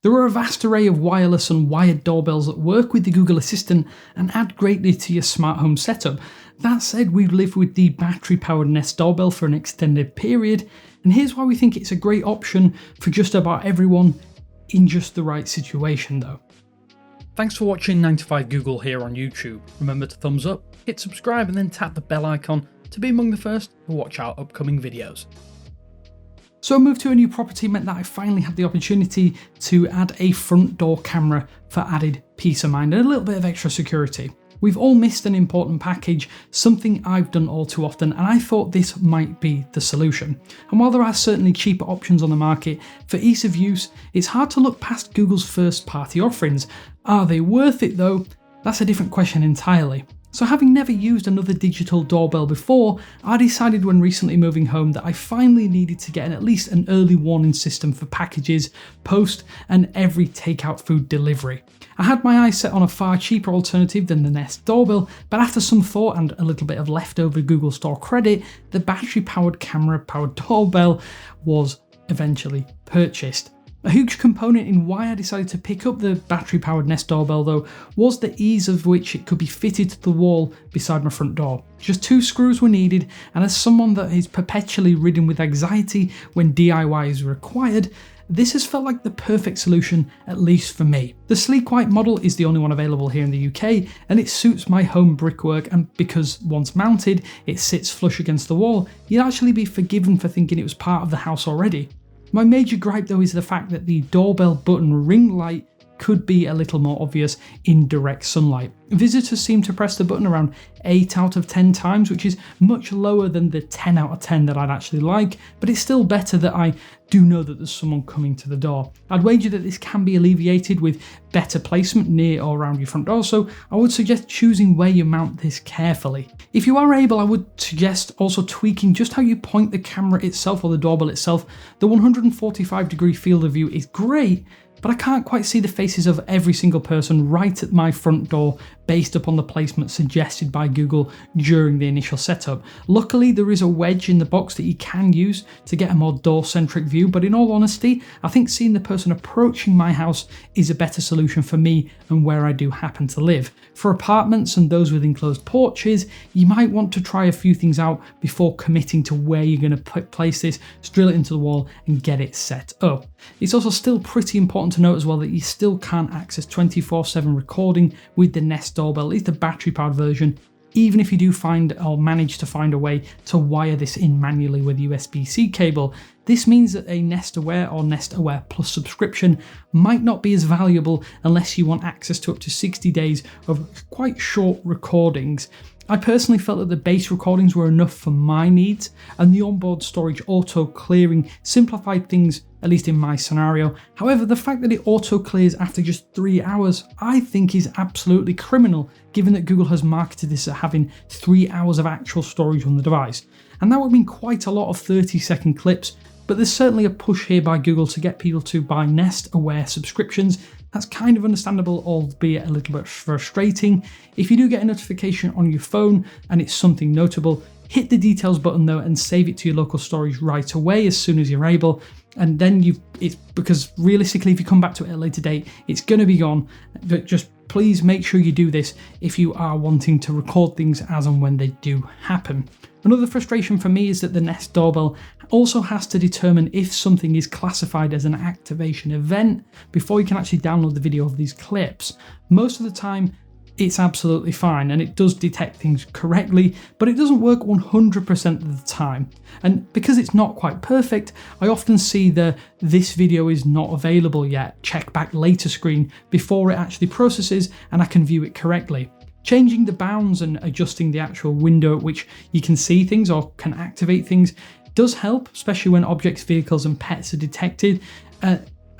There are a vast array of wireless and wired doorbells that work with the Google Assistant and add greatly to your smart home setup. That said, we've lived with the battery-powered Nest Doorbell for an extended period, and here's why we think it's a great option for just about everyone in just the right situation though. Thanks for watching 9 to 5 Google here on YouTube. Remember to thumbs up, hit subscribe and then tap the bell icon to be among the first to watch our upcoming videos. So a move to a new property meant that I finally had the opportunity to add a front door camera for added peace of mind and a little bit of extra security. We've all missed an important package, something I've done all too often, and I thought this might be the solution. And while there are certainly cheaper options on the market, for ease of use, it's hard to look past Google's first-party offerings. Are they worth it though? That's a different question entirely. So having never used another digital doorbell before, I decided when recently moving home that I finally needed to get at least an early warning system for packages, post, and every takeout food delivery. I had my eyes set on a far cheaper alternative than the Nest Doorbell, but after some thought and a little bit of leftover Google Store credit, the battery-powered camera-powered doorbell was eventually purchased. A huge component in why I decided to pick up the battery-powered Nest Doorbell though was the ease of which it could be fitted to the wall beside my front door. Just 2 screws were needed, and as someone that is perpetually ridden with anxiety when DIY is required, this has felt like the perfect solution, at least for me. The sleek white model is the only one available here in the UK, and it suits my home brickwork, and because once mounted, it sits flush against the wall, you'd actually be forgiven for thinking it was part of the house already. My major gripe though is the fact that the doorbell button ring light could be a little more obvious in direct sunlight. Visitors seem to press the button around 8 out of 10 times, which is much lower than the 10 out of 10 that I'd actually like, but it's still better that I do know that there's someone coming to the door. I'd wager that this can be alleviated with better placement near or around your front door, so I would suggest choosing where you mount this carefully. If you are able, I would suggest also tweaking just how you point the camera itself or the doorbell itself. The 145-degree field of view is great, but I can't quite see the faces of every single person right at my front door based upon the placement suggested by Google during the initial setup. Luckily, there is a wedge in the box that you can use to get a more door-centric view, but in all honesty, I think seeing the person approaching my house is a better solution for me and where I do happen to live. For apartments and those with enclosed porches, you might want to try a few things out before committing to where you're going to place this, drill it into the wall and get it set up. It's also still pretty important to note as well that you still can't access 24/7 recording with the Nest Doorbell, at least the battery-powered version, even if you do find or manage to find a way to wire this in manually with USB-C cable. This means that a Nest Aware or Nest Aware Plus subscription might not be as valuable unless you want access to up to 60 days of quite short recordings. I personally felt that the base recordings were enough for my needs, and the onboard storage auto clearing simplified things, at least in my scenario. However, the fact that it auto clears after just 3 hours, I think is absolutely criminal, given that Google has marketed this as having 3 hours of actual storage on the device. And that would mean quite a lot of 30-second clips, but there's certainly a push here by Google to get people to buy Nest Aware subscriptions. That's kind of understandable, albeit a little bit frustrating. If you do get a notification on your phone and it's something notable, hit the details button though and save it to your local storage right away as soon as you're able. And then it's because realistically, if you come back to it at a later date, it's going to be gone. But just please make sure you do this if you are wanting to record things as and when they do happen. Another frustration for me is that the Nest Doorbell also has to determine if something is classified as an activation event before you can actually download the video of these clips. Most of the time, it's absolutely fine and it does detect things correctly, but it doesn't work 100% of the time. And because it's not quite perfect, I often see the "this video is not available yet, check back later" screen before it actually processes and I can view it correctly. Changing the bounds and adjusting the actual window at which you can see things or can activate things does help, especially when objects, vehicles and pets are detected.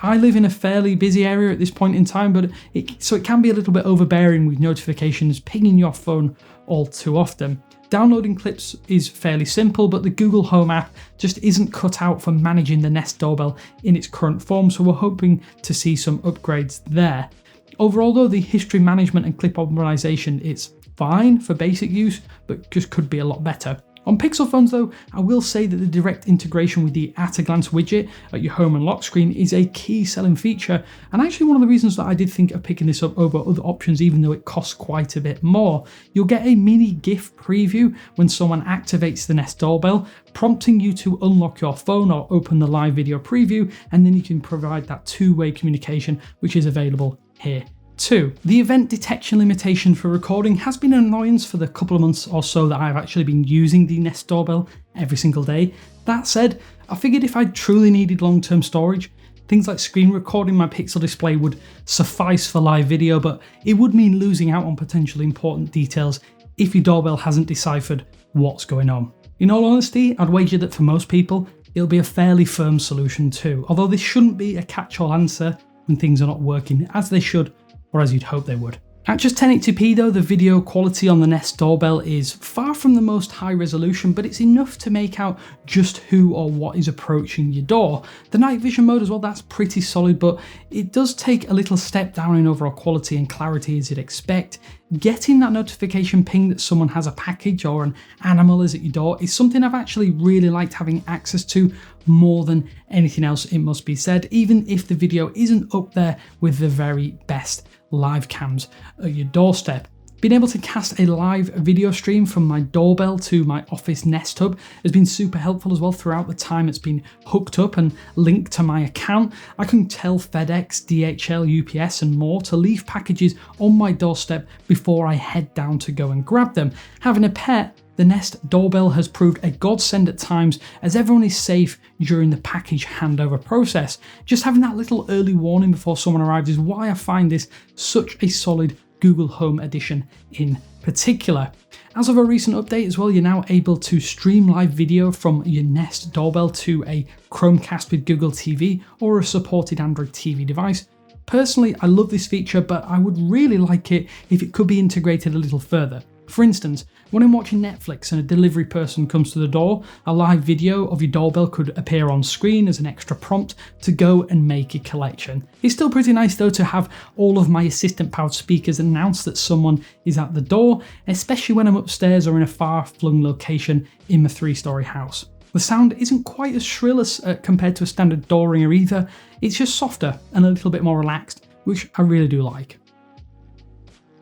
I live in a fairly busy area at this point in time, but so it can be a little bit overbearing with notifications pinging your phone all too often. Downloading clips is fairly simple, but the Google Home app just isn't cut out for managing the Nest Doorbell in its current form, so we're hoping to see some upgrades there. Overall though, the history management and clip optimization is fine for basic use, but just could be a lot better. On Pixel phones though, I will say that the direct integration with the at-a-glance widget at your home and lock screen is a key selling feature, and actually one of the reasons that I did think of picking this up over other options even though it costs quite a bit more. You'll get a mini GIF preview when someone activates the Nest Doorbell, prompting you to unlock your phone or open the live video preview, and then you can provide that two-way communication which is available here. 2. The event detection limitation for recording has been an annoyance for the couple of months or so that I've actually been using the Nest Doorbell every single day. That said, I figured if I truly needed long-term storage, things like screen recording my Pixel display would suffice for live video, but it would mean losing out on potentially important details if your doorbell hasn't deciphered what's going on. In all honesty, I'd wager that for most people, it'll be a fairly firm solution too, although this shouldn't be a catch-all answer when things are not working as they should or as you'd hope they would. At just 1080p though, the video quality on the Nest Doorbell is far from the most high resolution, but it's enough to make out just who or what is approaching your door. The night vision mode as well, that's pretty solid, but it does take a little step down in overall quality and clarity as you'd expect. Getting that notification ping that someone has a package or an animal is at your door is something I've actually really liked having access to more than anything else, it must be said, even if the video isn't up there with the very best live cams at your doorstep. Being able to cast a live video stream from my doorbell to my office Nest Hub has been super helpful as well throughout the time it's been hooked up and linked to my account. I can tell FedEx, DHL, UPS and more to leave packages on my doorstep before I head down to go and grab them. Having a pet, the Nest Doorbell has proved a godsend at times as everyone is safe during the package handover process. Just having that little early warning before someone arrives is why I find this such a solid Google Home edition in particular. As of a recent update as well, you're now able to stream live video from your Nest Doorbell to a Chromecast with Google TV or a supported Android TV device. Personally, I love this feature, but I would really like it if it could be integrated a little further. For instance, when I'm watching Netflix and a delivery person comes to the door, a live video of your doorbell could appear on screen as an extra prompt to go and make a collection. It's still pretty nice though to have all of my assistant-powered speakers announce that someone is at the door, especially when I'm upstairs or in a far-flung location in my 3-story house. The sound isn't quite as shrill as compared to a standard door ringer either, it's just softer and a little bit more relaxed, which I really do like.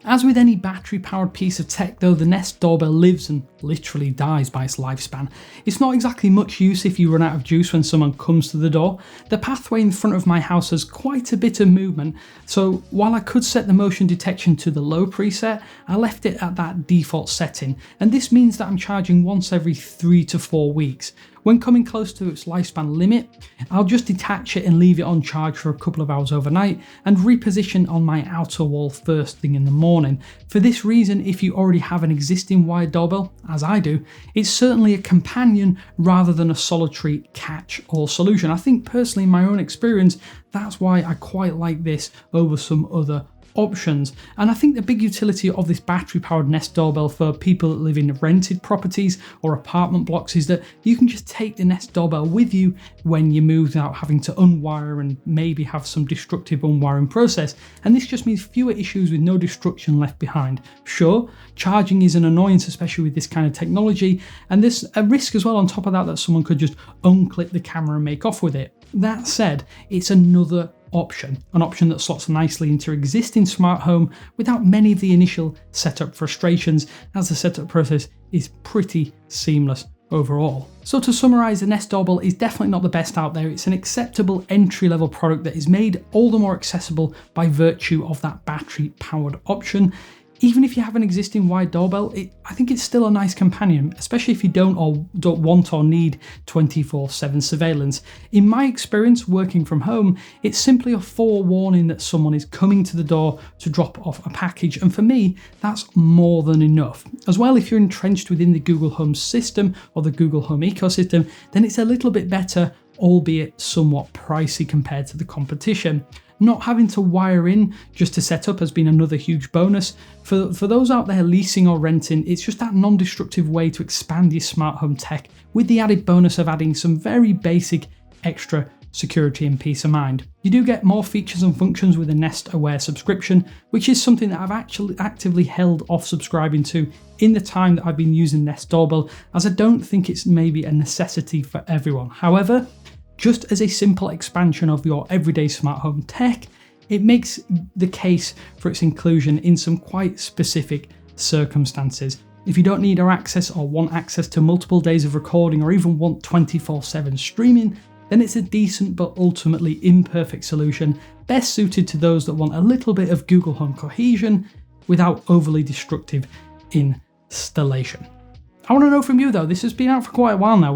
As with any battery-powered piece of tech though, the Nest Doorbell lives and literally dies by its lifespan. It's not exactly much use if you run out of juice when someone comes to the door. The pathway in front of my house has quite a bit of movement, so while I could set the motion detection to the low preset, I left it at that default setting, and this means that I'm charging once every 3 to 4 weeks. When coming close to its lifespan limit, I'll just detach it and leave it on charge for a couple of hours overnight and reposition on my outer wall first thing in the morning. For this reason, if you already have an existing wired doorbell, as I do, it's certainly a companion rather than a solitary catch-all solution. I think personally in my own experience, that's why I quite like this over some other options. And I think the big utility of this battery-powered Nest Doorbell for people that live in rented properties or apartment blocks is that you can just take the Nest Doorbell with you when you move without having to unwire and maybe have some destructive unwiring process. And this just means fewer issues with no destruction left behind. Sure, charging is an annoyance, especially with this kind of technology, and there's a risk as well on top of that someone could just unclip the camera and make off with it. That said, it's another option, an option that slots nicely into your existing smart home without many of the initial setup frustrations, as the setup process is pretty seamless overall. So to summarise, the Nest Doorbell is definitely not the best out there. It's an acceptable entry-level product that is made all the more accessible by virtue of that battery-powered option. Even if you have an existing wired doorbell, I think it's still a nice companion, especially if you don't want or need 24/7 surveillance. In my experience working from home, it's simply a forewarning that someone is coming to the door to drop off a package, and for me, that's more than enough. As well, if you're entrenched within the Google Home system or the Google Home ecosystem, then it's a little bit better, albeit somewhat pricey compared to the competition. Not having to wire in just to set up has been another huge bonus. For those out there leasing or renting, it's just that non-destructive way to expand your smart home tech with the added bonus of adding some very basic extra security and peace of mind. You do get more features and functions with a Nest Aware subscription, which is something that I've actually actively held off subscribing to in the time that I've been using Nest Doorbell, as I don't think it's maybe a necessity for everyone. However, just as a simple expansion of your everyday smart home tech, it makes the case for its inclusion in some quite specific circumstances. If you don't need our access or want access to multiple days of recording or even want 24/7 streaming, then it's a decent but ultimately imperfect solution, best suited to those that want a little bit of Google Home cohesion without overly destructive installation. I want to know from you though, this has been out for quite a while now.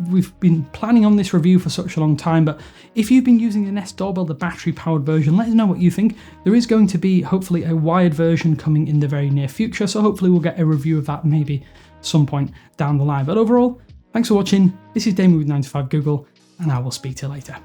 We've been planning on this review for such a long time, but if you've been using the Nest Doorbell, the battery-powered version, let us know what you think. There is going to be, hopefully, a wired version coming in the very near future, so hopefully we'll get a review of that maybe some point down the line. But overall, thanks for watching. This is Damien with 9to5 Google, and I will speak to you later.